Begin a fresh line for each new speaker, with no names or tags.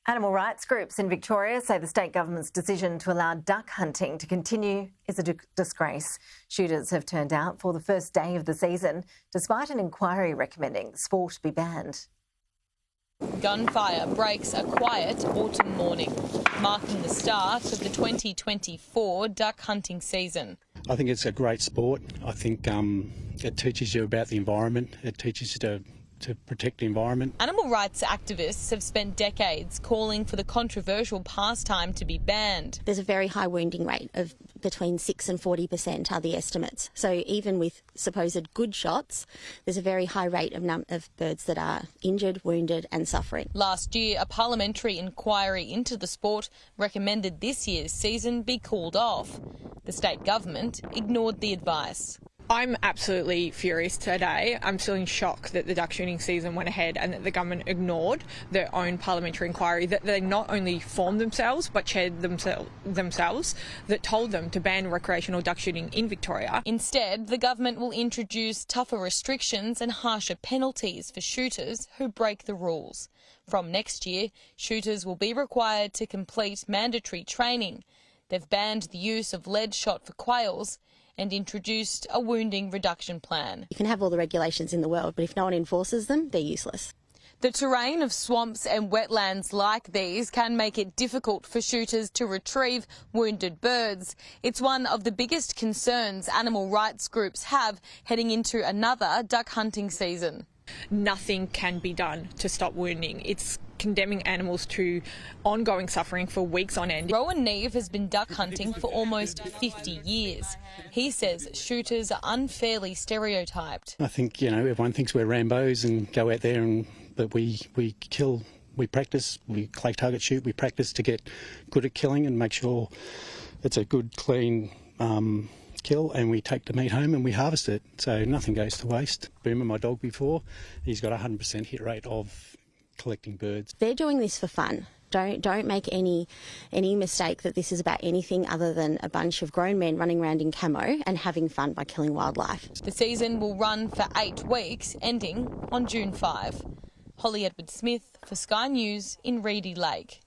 Animal rights groups in Victoria say the state government's decision to allow duck hunting to continue is a disgrace. Shooters have turned out for the first day of the season, despite an inquiry recommending the sport be banned.
Gunfire breaks a quiet autumn morning, marking the start of the 2024 duck hunting season.
I think it's a great sport. I think it teaches you about the environment. It teaches you to protect the environment. Animal
rights activists have spent decades calling for the controversial pastime to be banned.
There's a very high wounding rate of between 6 and 40% are the estimates. So even with supposed good shots, there's a very high rate of birds that are injured, wounded and suffering.
Last year, a parliamentary inquiry into the sport recommended this year's season be called off. The state government ignored the advice.
I'm absolutely furious today. I'm still in shock that the duck shooting season went ahead and that the government ignored their own parliamentary inquiry, that they not only formed themselves but chaired themselves, that told them to ban recreational duck shooting in Victoria.
Instead, the government will introduce tougher restrictions and harsher penalties for shooters who break the rules. From next year, shooters will be required to complete mandatory training. They've banned the use of lead shot for quails and introduced a wounding reduction plan.
You can have all the regulations in the world, but if no one enforces them, they're useless.
The terrain of swamps and wetlands like these can make it difficult for shooters to retrieve wounded birds. It's one of the biggest concerns animal rights groups have heading into another duck hunting season.
Nothing can be done to stop wounding. It's condemning animals to ongoing suffering for weeks on end.
Rowan Neve has been duck hunting for almost 50 years. He says shooters are unfairly stereotyped.
I think, everyone thinks we're Rambos and go out there but we kill, we practice, we clay target shoot, we practice to get good at killing and make sure it's a good, clean kill, and we take the meat home and we harvest it, so nothing goes to waste. Boomer, my dog before, he's got a 100% hit rate of collecting birds.
They're doing this for fun. Don't make any mistake that this is about anything other than a bunch of grown men running around in camo and having fun by killing wildlife.
The season will run for 8 weeks, ending on June 5. Holly Edward-Smith for Sky News in Reedy Lake.